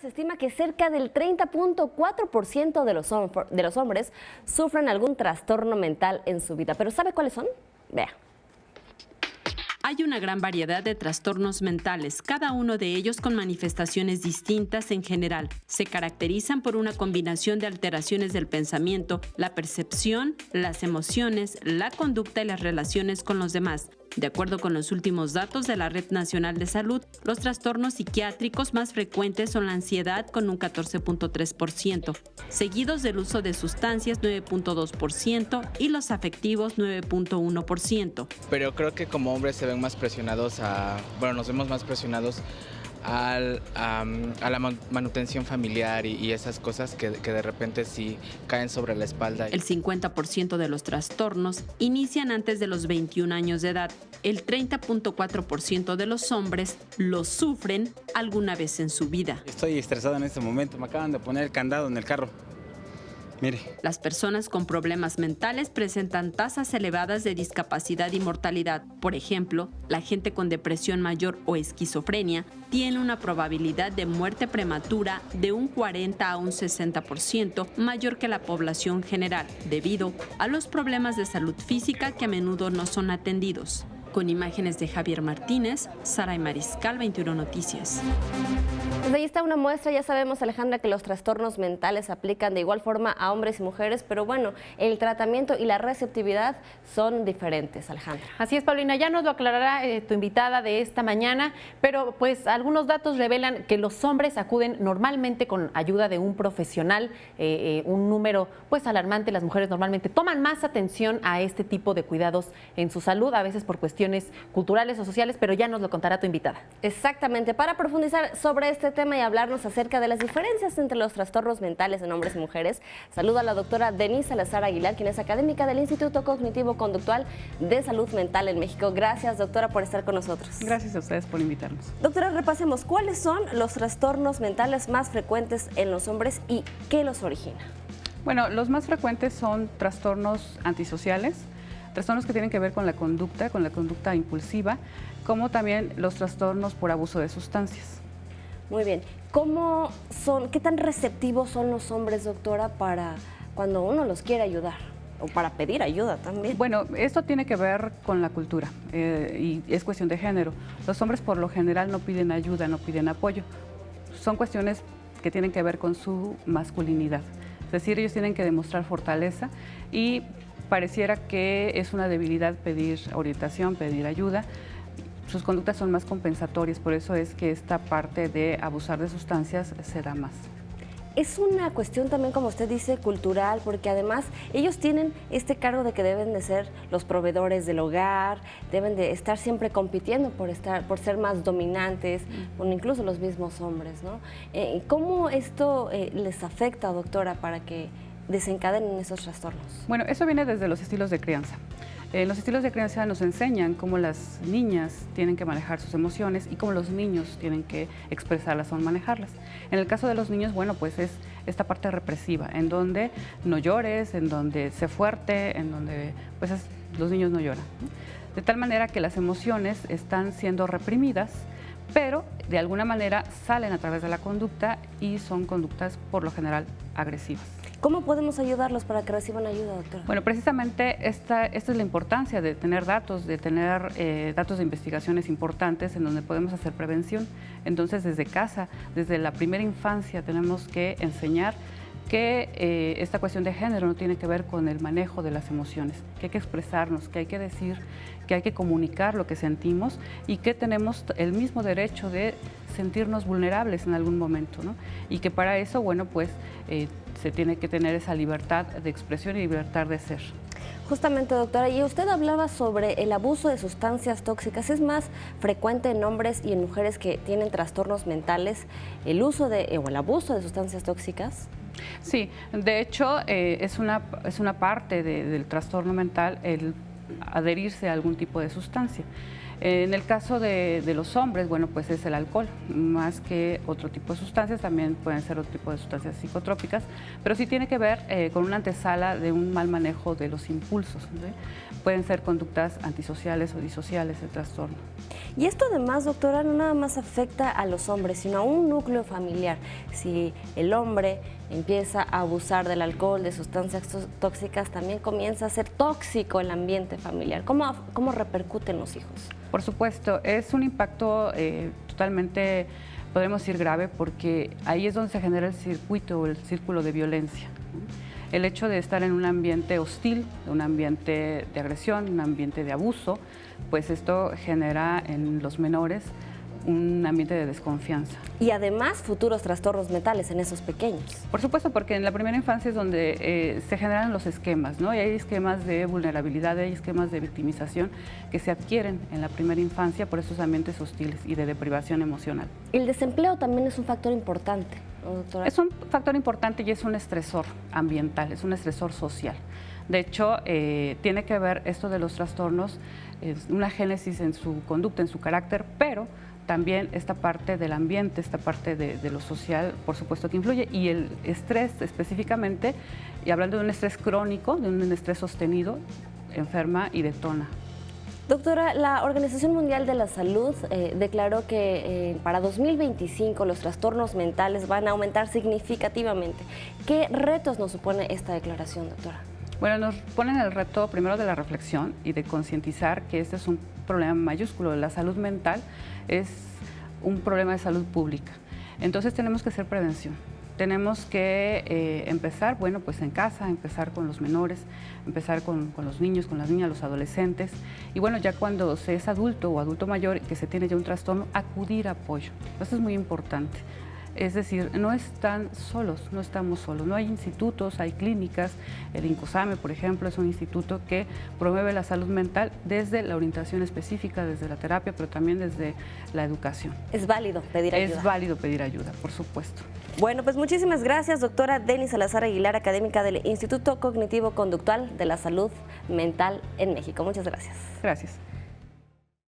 Se estima que cerca del 30.4% de los hombres sufren algún trastorno mental en su vida. ¿Pero sabe cuáles son? Vea. Hay una gran variedad de trastornos mentales, cada uno de ellos con manifestaciones distintas en general. Se caracterizan por una combinación de alteraciones del pensamiento, la percepción, las emociones, la conducta y las relaciones con los demás. De acuerdo con los últimos datos de la Red Nacional de Salud, los trastornos psiquiátricos más frecuentes son la ansiedad con un 14.3%, seguidos del uso de sustancias 9.2% y los afectivos 9.1%. Pero creo que como hombres se ven más presionados nos vemos más presionados a la manutención familiar y esas cosas que de repente sí caen sobre la espalda. El 50% de los trastornos inician antes de los 21 años de edad. El 30.4% de los hombres los sufren alguna vez en su vida. Estoy estresado en este momento, me acaban de poner el candado en el carro. Mire. Las personas con problemas mentales presentan tasas elevadas de discapacidad y mortalidad. Por ejemplo, la gente con depresión mayor o esquizofrenia tiene una probabilidad de muerte prematura de un 40 a un 60% mayor que la población general, debido a los problemas de salud física que a menudo no son atendidos. Con imágenes de Javier Martínez, Saray Mariscal, 21 Noticias. Pues ahí está una muestra. Ya sabemos, Alejandra, que los trastornos mentales se aplican de igual forma a hombres y mujeres, pero bueno, el tratamiento y la receptividad son diferentes, Alejandra. Así es, Paulina, ya nos lo aclarará tu invitada de esta mañana, pero pues algunos datos revelan que los hombres acuden normalmente con ayuda de un profesional, un número pues alarmante. Las mujeres normalmente toman más atención a este tipo de cuidados en su salud, a veces por cuestiones culturales o sociales, pero ya nos lo contará tu invitada. Exactamente, para profundizar sobre este tema y hablarnos acerca de las diferencias entre los trastornos mentales en hombres y mujeres, saludo a la doctora Denise Salazar Aguilar, quien es académica del Instituto Cognitivo Conductual de Salud Mental en México. Gracias, doctora, por estar con nosotros. Gracias a ustedes por invitarnos. Doctora, repasemos, ¿cuáles son los trastornos mentales más frecuentes en los hombres y qué los origina? Bueno, los más frecuentes son trastornos antisociales, trastornos que tienen que ver con la conducta impulsiva, como también los trastornos por abuso de sustancias. Muy bien. ¿Qué tan receptivos son los hombres, doctora, para cuando uno los quiere ayudar o para pedir ayuda también? Bueno, esto tiene que ver con la cultura y es cuestión de género. Los hombres por lo general no piden ayuda, no piden apoyo. Son cuestiones que tienen que ver con su masculinidad. Es decir, ellos tienen que demostrar fortaleza y pareciera que es una debilidad pedir orientación, pedir ayuda. Sus conductas son más compensatorias, por eso es que esta parte de abusar de sustancias se da más. Es una cuestión también, como usted dice, cultural, porque además ellos tienen este cargo de que deben de ser los proveedores del hogar, deben de estar siempre compitiendo por ser más dominantes, con incluso los mismos hombres, ¿no? ¿Cómo esto les afecta, doctora, para que desencadenen esos trastornos? Bueno, eso viene desde los estilos de crianza. Los estilos de crianza nos enseñan cómo las niñas tienen que manejar sus emociones y cómo los niños tienen que expresarlas o manejarlas. En el caso de los niños, bueno, pues es esta parte represiva, en donde no llores, en donde sé fuerte, en donde pues los niños no lloran. De tal manera que las emociones están siendo reprimidas, pero de alguna manera salen a través de la conducta y son conductas por lo general agresivas. ¿Cómo podemos ayudarlos para que reciban ayuda, doctora? Bueno, precisamente esta es la importancia de tener datos, datos de investigaciones importantes en donde podemos hacer prevención. Entonces, desde casa, desde la primera infancia, tenemos que enseñar que esta cuestión de género no tiene que ver con el manejo de las emociones, que hay que expresarnos, que hay que decir, que hay que comunicar lo que sentimos y que tenemos el mismo derecho de sentirnos vulnerables en algún momento, ¿no? Y que para eso, bueno, pues se tiene que tener esa libertad de expresión y libertad de ser. Justamente, doctora, y usted hablaba sobre el abuso de sustancias tóxicas. ¿Es más frecuente en hombres y en mujeres que tienen trastornos mentales el uso o el abuso de sustancias tóxicas? Sí, de hecho es una parte del trastorno mental el adherirse a algún tipo de sustancia. En el caso de los hombres, bueno, pues es el alcohol, más que otro tipo de sustancias, también pueden ser otro tipo de sustancias psicotrópicas, pero sí tiene que ver con una antesala de un mal manejo de los impulsos, ¿sí? Pueden ser conductas antisociales o disociales el trastorno. Y esto además, doctora, no nada más afecta a los hombres, sino a un núcleo familiar. Si el hombre empieza a abusar del alcohol, de sustancias tóxicas, también comienza a ser tóxico el ambiente familiar. ¿Cómo repercuten los hijos? Por supuesto, es un impacto totalmente, podemos decir, grave, porque ahí es donde se genera el circuito o el círculo de violencia, ¿no? El hecho de estar en un ambiente hostil, un ambiente de agresión, un ambiente de abuso, pues esto genera en los menores un ambiente de desconfianza. Y además futuros trastornos mentales en esos pequeños. Por supuesto, porque en la primera infancia es donde se generan los esquemas, ¿no? Y hay esquemas de vulnerabilidad, hay esquemas de victimización que se adquieren en la primera infancia por esos ambientes hostiles y de deprivación emocional. El desempleo también es un factor importante, ¿no, doctora? Es un factor importante y es un estresor ambiental, es un estresor social. De hecho, tiene que ver esto de los trastornos, es una génesis en su conducta, en su carácter, pero también esta parte del ambiente, esta parte de lo social, por supuesto que influye, y el estrés específicamente, y hablando de un estrés crónico, de un estrés sostenido, enferma y detona. Doctora, la Organización Mundial de la Salud declaró que para 2025 los trastornos mentales van a aumentar significativamente. ¿Qué retos nos supone esta declaración, doctora? Bueno, nos ponen el reto primero de la reflexión y de concientizar que este es un problema mayúsculo. La salud mental es un problema de salud pública. Entonces tenemos que hacer prevención. Tenemos que empezar, bueno, pues en casa, empezar con los menores, empezar con los niños, con las niñas, los adolescentes. Y bueno, ya cuando se es adulto o adulto mayor que se tiene ya un trastorno, acudir a apoyo. Eso es muy importante. Es decir, no están solos, no estamos solos. No hay institutos, hay clínicas. El INCOSAME, por ejemplo, es un instituto que promueve la salud mental desde la orientación específica, desde la terapia, pero también desde la educación. ¿Es válido pedir ayuda? Es válido pedir ayuda, por supuesto. Bueno, pues muchísimas gracias, doctora Denis Salazar Aguilar, académica del Instituto Cognitivo Conductual de la Salud Mental en México. Muchas gracias. Gracias.